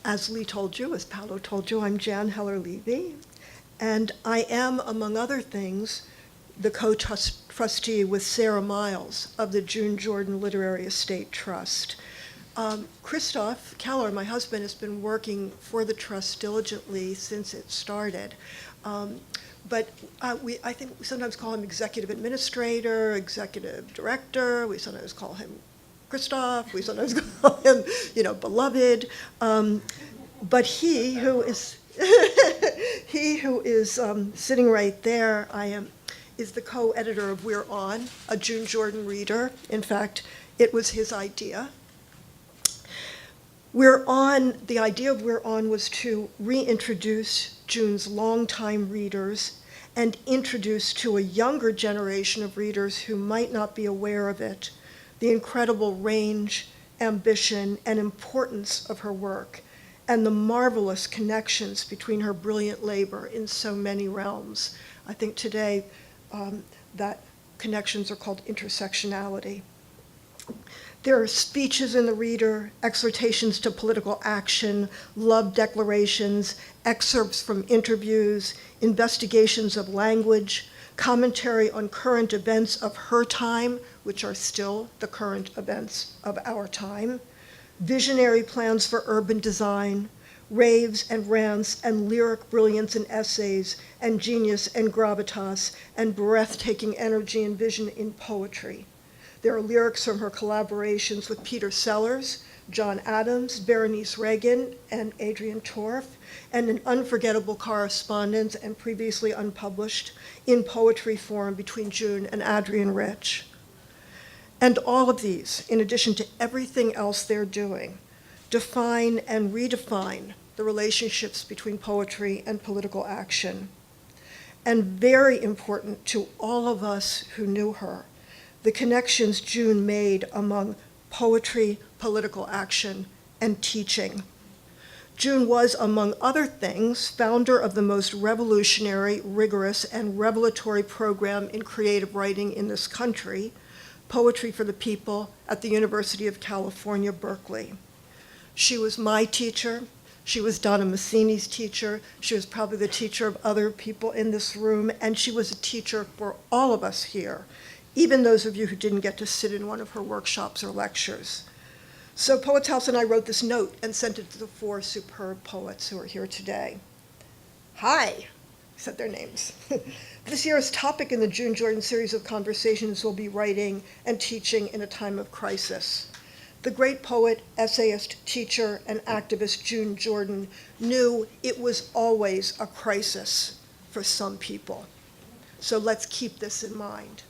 As Lee told you, as Paolo told you, I'm Jan Heller-Levy, and I am, among other things, the co-trustee with Sarah Miles of the June Jordan Literary Estate Trust. Christoph Keller, my husband, has been working for the trust diligently since it started. But I think we sometimes call him executive administrator, executive director. We sometimes call him Christoph. We sometimes call him, beloved. But he who is sitting right there, is the co-editor of We're On, a June Jordan reader. In fact, it was his idea. The idea of We're On was to reintroduce June's longtime readers and introduce to a younger generation of readers who might not be aware of it the incredible range, ambition, and importance of her work, and the marvelous connections between her brilliant labor in so many realms. I think today that connections are called intersectionality. There are speeches in the reader, exhortations to political action, love declarations, excerpts from interviews, investigations of language, commentary on current events of her time, which are still the current events of our time, visionary plans for urban design, raves and rants and lyric brilliance in essays, and genius and gravitas, and breathtaking energy and vision in poetry. There are lyrics from her collaborations with Peter Sellers, John Adams, Berenice Reagan, and Adrian Torf, and an unforgettable correspondence, and previously unpublished, in poetry form between June and Adrian Rich. And all of these, in addition to everything else they're doing, define and redefine the relationships between poetry and political action. And very important to all of us who knew her, the connections June made among poetry, political action, and teaching. June was, among other things, founder of the most revolutionary, rigorous, and revelatory program in creative writing in this country, Poetry for the People, at the University of California, Berkeley. She was my teacher. She was Donna Masini's teacher. She was probably the teacher of other people in this room, and she was a teacher for all of us here, even those of you who didn't get to sit in one of her workshops or lectures. So Poets House and I wrote this note and sent it to the 4 superb poets who are here today. Hi, said their names. This year's topic in the June Jordan series of conversations will be writing and teaching in a time of crisis. The great poet, essayist, teacher, and activist June Jordan knew it was always a crisis for some people. So let's keep this in mind.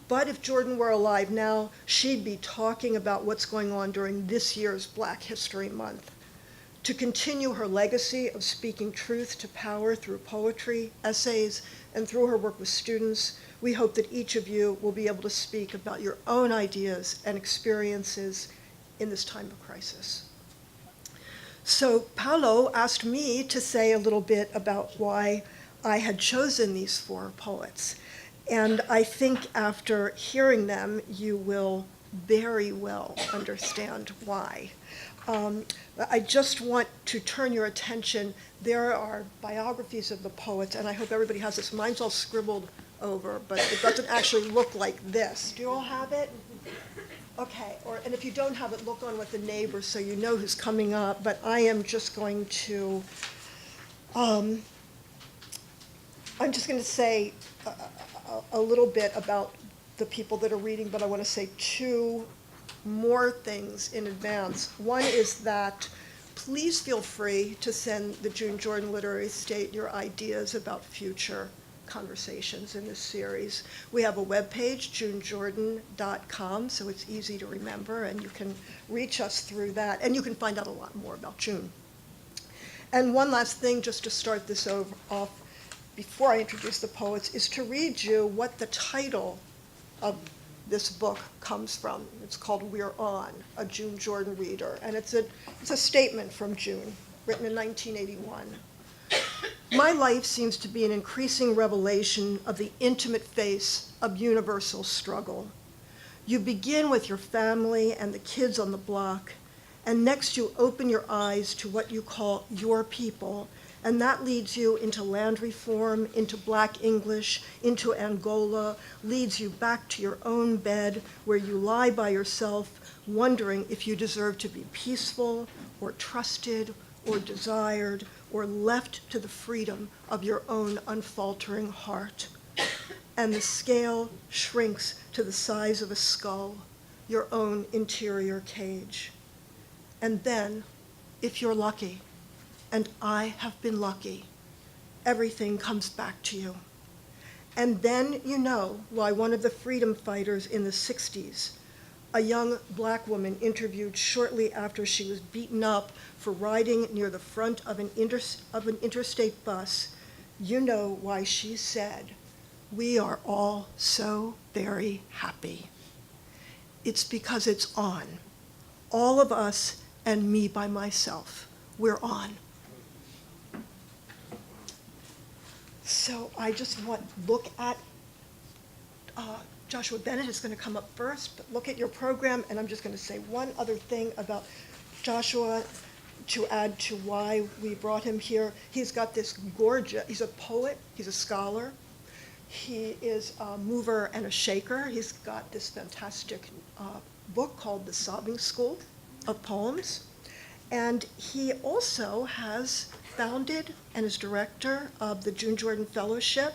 But if Jordan were alive now, she'd be talking about what's going on during this year's Black History Month. To continue her legacy of speaking truth to power through poetry, essays, and through her work with students, we hope that each of you will be able to speak about your own ideas and experiences in this time of crisis. So Paolo asked me to say a little bit about why I had chosen these 4 poets. And I think after hearing them, you will very well understand why. I just want to turn your attention. There are biographies of the poets, and I hope everybody has this. Mine's all scribbled over, but it doesn't actually look like this. Do you all have it? Okay, and if you don't have it, look on with the neighbors so you know who's coming up. But I am just going to, I'm just going to say a little bit about the people that are reading, but I want to say 2 more things in advance. One is that please feel free to send the June Jordan Literary Estate your ideas about future conversations in this series. We have a webpage, junejordan.com, so it's easy to remember, and you can reach us through that, and you can find out a lot more about June. And one last thing, just to start this off, before I introduce the poets, is to read you what the title of this book comes from. It's called We're On, a June Jordan Reader, and it's a statement from June, written in 1981. My life seems to be an increasing revelation of the intimate face of universal struggle. You begin with your family and the kids on the block, And next you open your eyes to what you call your people, and that leads you into land reform, into Black English, into Angola, leads you back to your own bed where you lie by yourself, wondering if you deserve to be peaceful or trusted or desired or left to the freedom of your own unfaltering heart. And the scale shrinks to the size of a skull, your own interior cage. And then, if you're lucky, and I have been lucky, everything comes back to you. And then you know why one of the freedom fighters in the 60s, a young Black woman interviewed shortly after she was beaten up for riding near the front of an interstate bus, you know why she said, "We are all so very happy." It's because it's on. All of us and me by myself, we're on. So I just want to look at, Joshua Bennett is going to come up first, but look at your program, and I'm just going to say one other thing about Joshua to add to why we brought him here. He's got this gorgeous, he's a poet, he's a scholar, he is a mover and a shaker. He's got this fantastic book called The Sobbing School of Poems, and he also has founded and is director of the June Jordan Fellowship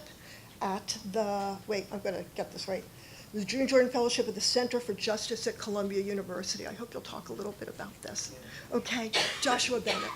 at the, wait, I'm going to get this right, the June Jordan Fellowship at the Center for Justice at Columbia University. I hope you'll talk a little bit about this. Okay, Joshua Bennett.